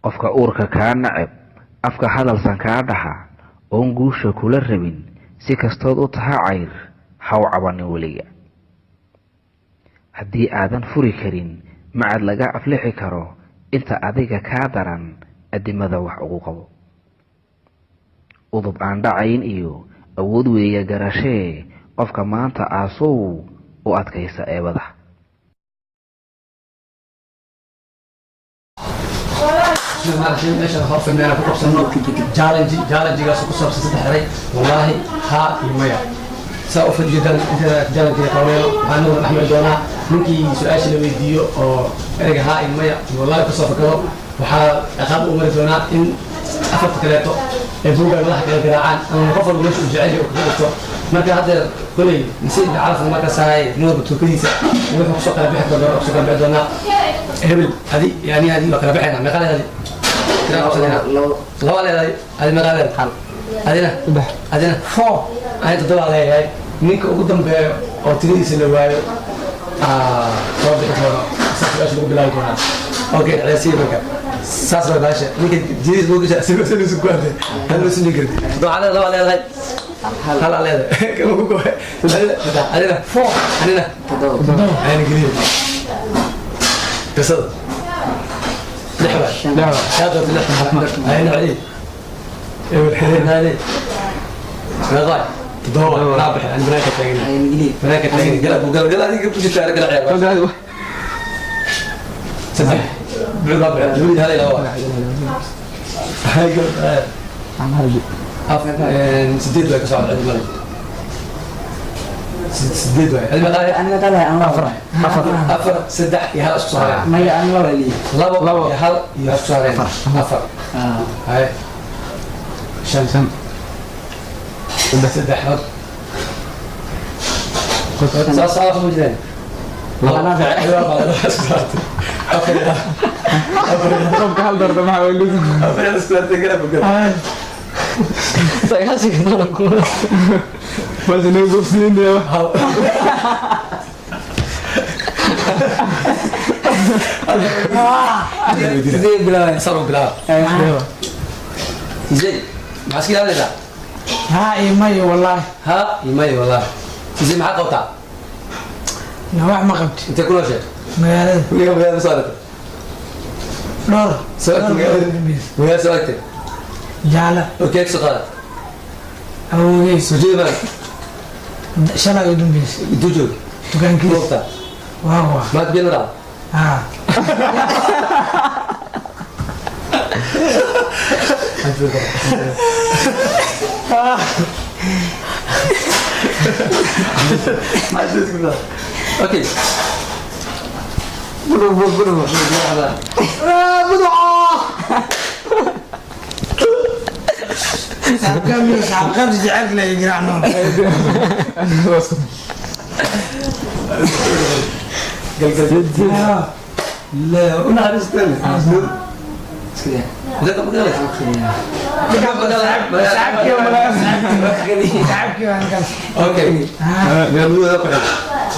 qofka uurka kaa nacab afka hadalsan kaa dhaxa oon guusha kula rabin si kastood u taha cayr haw cabanin weliga. haddii aadan furi karin macad laga aflixi karo inta adiga kaa daran adimada wax ugu qabo. udub aan dhacayn iyo awood weeya garashee qofka maanta aasow u adkaysa eebada. meesha horta meel ku qabsano challenge gaas ku saabsan saddexday wallahi ha imaya saa u fadhiyo challenge qaweelo waxaan u axmed doonaa ninkii su'aasha la weydiiyo oo ereyga ha imaya wallahi ku soo fakado waxaa aqab u mari doonaa in afarta kaleeto ee buuga madaxa kala garaacaan ama qof walba meesha uu jecel yahay ku dhigto marka hadda kulay nasiib calaf marka saay nuur turkiisa wuxuu ku soo kala bixi doonaa ku soo kala bixi doonaa hebel hadi yani hadi waa kala bixina meeqa hadi لو على هذه مقالة حل هذينا فو هاي تطلع عليها منك قدام ب أو تريد سلواي صوب الكلام سافر أشوف بلاي كنا أوكي على سيبك سافر باشا منك جديد بوجي سافر سلوا سكوات هذا سني كده لو على هاي هل على هذا كم بقول هذينا فو هذينا هاي نقول تصل لحظة هذا اللحظة هاي نعدي والحين هذه غاي دور رابح عند بناك تلاقيني هاي نقلي بناك تلاقيني قلب هذه قبل جيت على قلع عيال سبح بالرابع الولد هذا الهواء هاي قلب عم هرجي سديد لك صعد عند الملك سديد وين أنا قالها أنا أفر سدح يهال أسكسارين ما هي أنا ولا لي لبو يهال يهال أفر هاي شمسم سدح هاد كنت صار موجودين لا أنا في أفر هل درد معه ولا أفر أسكسارت كده بقول saya sih kenal aku masih nunggu sini ya زي بلا صاروا بلا زين ماسكين على ذا ها إيماي والله ها يماي والله زين معك قطع نوع ما قبت انت كل شيء مقالة اليوم هذا صارت دور سؤالك ويا سؤالك جالة اوكي سؤالك أو إيه سجود مالك شلا يدوم بيس دوجو تكان كيس وقتها واو ما تبين راه ها اوكي بدو سابقا تجعلك لا يقرعنون لا انا عرفت ذاك بقول اوكي يعملوا هذاك حاجه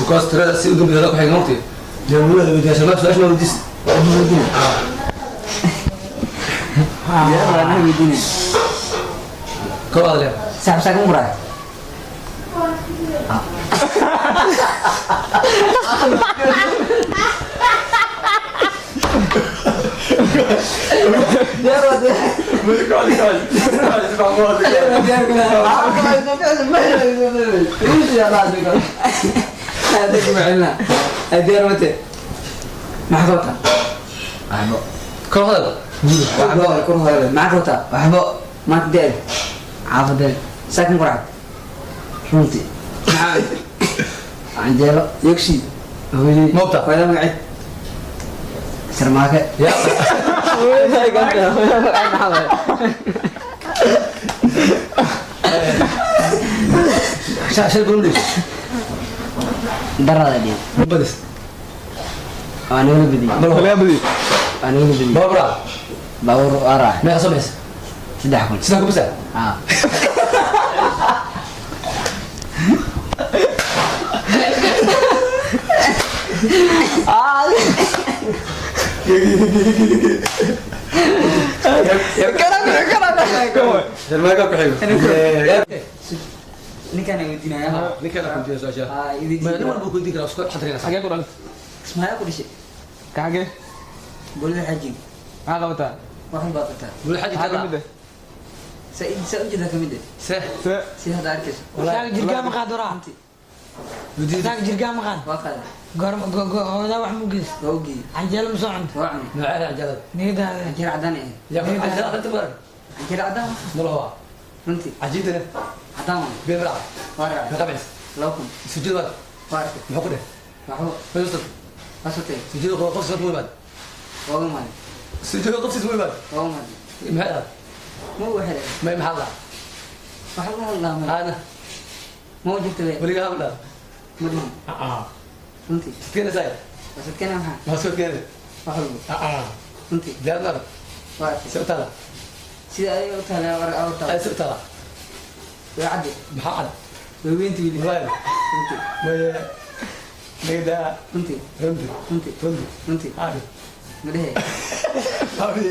بكاس ترى سيدو بهذاك حاجه نقطه يعملوا هذا بدي شباب ايش ما بدي يا أنا بديني كوالي سابسا كمرة محظوظة كل هذا وحبو كل هذا معروفة وحبو ما تدير عافدل ساكن قرعة شونتي عندي يكشي موبتا ولا مقعد سرماكة يا شو يقولون ليش برا دي بدس أنا ولا بدي خليها بدي أنا ولا بدي بابرا باور أراح ما يحصل بس سدحكم سناكو بس المايك كحيو ninkaan ay weydiinaya ninkan ku diyo soo sheeg aa idin ma nin walba ku diin kara isku xadrina xagee ku dhalatay ismaaya ku dhashay kaagee golada xajin maxaa qabataa waxan baad qabtaa wal xaji maxaa kala kamid ah sa ujida kamid ah se see si hada arkayso Saag jirkaan ma qaad waraa. wadi Saag jirkaan ma qaad. waa qaada Goorma hooda wax mu gees. waa ogi Canjeelo ma soo cunto. waa cuni nooca jalad Niyadaada. anjir cadaan ah ya jalad inta mar anjir cadaan malaha runtii ajidana cadaan been ra waa raa qabis lakum sujud war waa arkay maxaa ku dheh waxba faysto asatay sujud qof soo muubad waa ma sujud qof soo muubad waa ma maxaa ma waxay ma maxaa waxa la hadlaa ma ana ma wajibta le waliga habla madin runtii kena say wasadkana maxaa ma soo kena waxba runtii jaadna waa arkay soo tala sida ay u tahay war ay awta soo tala way cadde maxaa cad way weynti wili wallahi runtii ma nida runtii runtii runtii runtii runtii hadi madhe hadi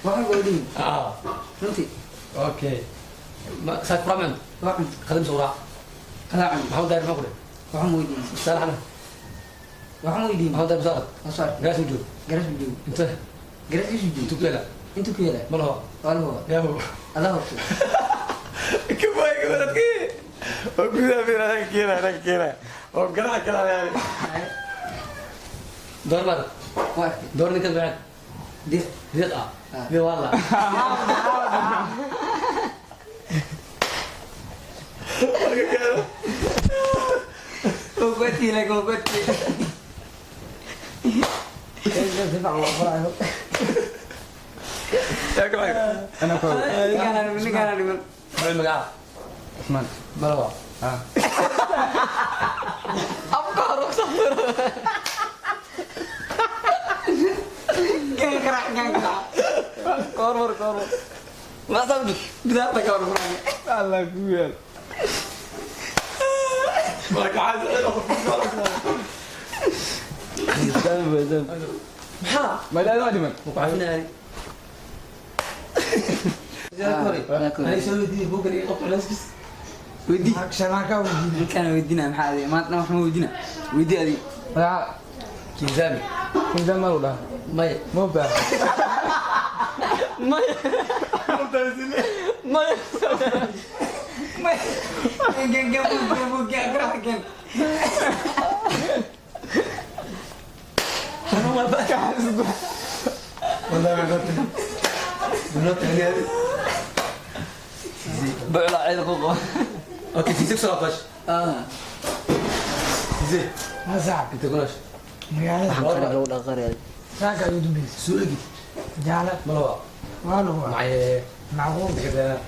waxan oo dhin ah runtii okay ma saak ramen waa cunti qadim sura kala cuni maxaa daar ma ku dheh waxan weydiin salaxna waxan weydiin maxaa daar soo asar gaas wujud garas bijiw inta garas isu jiw intu kela intu ku yela malaha wala huwa ya hu ada horto كيفاي قولت كي وكذا في هذا كينا وقرا كلا يعني دور مر waa arkay دور نكت بعد dir ديت دي والله gogoti la gogoti يا كمان ana ko ninkaan dhiman ما المقع Usman ما هو ah gang kerak kormor masa bisa apa kau orang Allah ku yaal ما عايز ma ila ma dhiman وقعنا يعني يا كوري انا يسوي دي بوك اللي يقطع الاسكس ودي Sharaka wadi. ninkaan weydiina maxaa adi maanta waxaan weydiina weydii adi yaa كيزامي kinzan ma u dhaha ماي ma u baaha انا ما بقى والله ما قلت بنوت هذه bacla ciid qoqo اوكي في 6 13 زين Ma saab. انت قولش Magaalada. Saag ay u dambeysay. سوقي Jaala. ما هو Waa lagu waa. معي Macquul. كده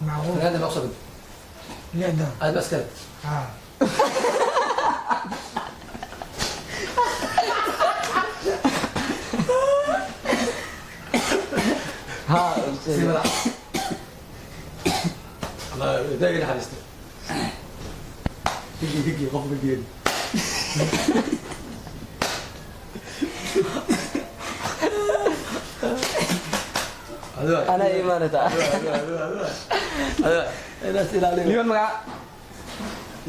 Macquul. هذا مقصد Leeda. هذا بس كده Ah. سيبنا الله ده اللي حدثت تجي قف بالجيل هذا ana imaanata هذا ila silaalay liban magaca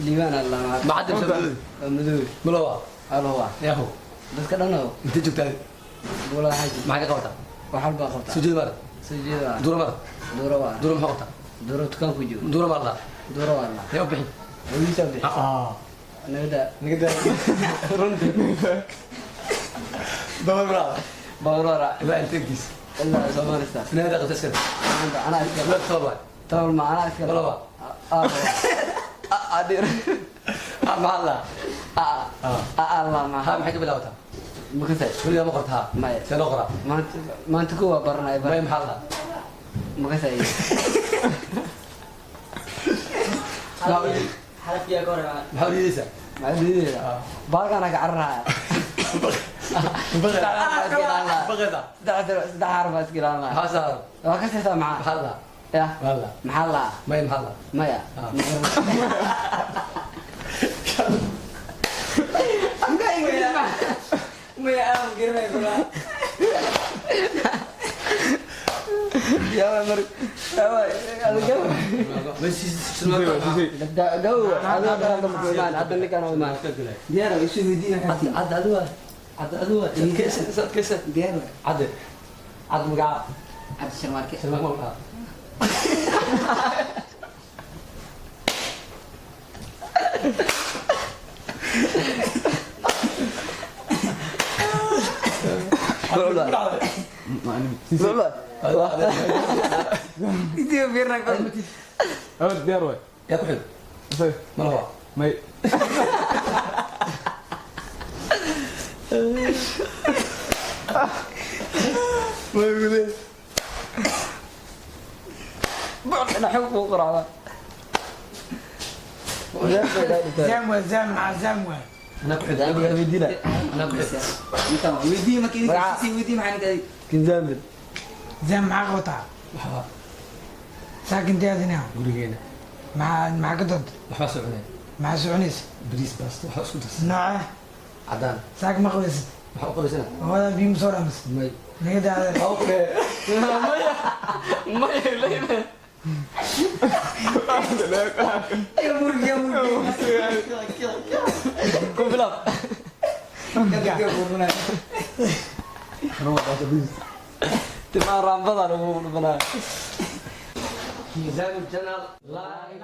liibaan allah ما حد مسوي madow ملوا alwa يا اخو dadka dhan oo انت جبت bola haji ما حاجه قوتها wax walba qabta سجل مره soo jeeda دور مره duro waa دور ما قوتها duro tukan ku jiro دور مره duro waa la يا ابحي wiisa bi nada نقدر runti دور مره bawrara لا انت كيس illa somalista نادى قلت اسكت ana لا تطلع tawal ma ana iska والله adir ما الله allah ma ها ما حاجه بلاوتها makasay ولا ما قرتها maya سنقرا maanta kuwa baranay ما محلها makasay xalafkiya gore محاول يسا macduudeeda baalkana ka cararaya بغدا saddex harba iskilaan laha حصل waa ka sirtaa maxaa محلها ya والله maxaa laa ما محلها maya maya aan garanay يا مري جو هذا مكان هذا اللي كانوا معنا ديارة يسوي دي حتى عد أدوى كيس ديارة عد مقع عبد الشرماركة سلمك مقع يديو بيرنا كل أود ديار يا كحل وين ما هو مي ما يقول انا احب اقرا زموة أنا كحل أنا كحل انت ودي ما كده سي ودي معنا كده كنزامل زين معاك قطع ساكن تيادنا قولي مع قدد وحاسب عليه مع سعنيس بريس بس وحاسب نوعه عدان ساك مقبس وحقول سنة هذا بيم صور امس مي نيدا أوكي يا مرقي يا مرقي كم فيلم تبع رمضان وبنا ميزان الجنال لايك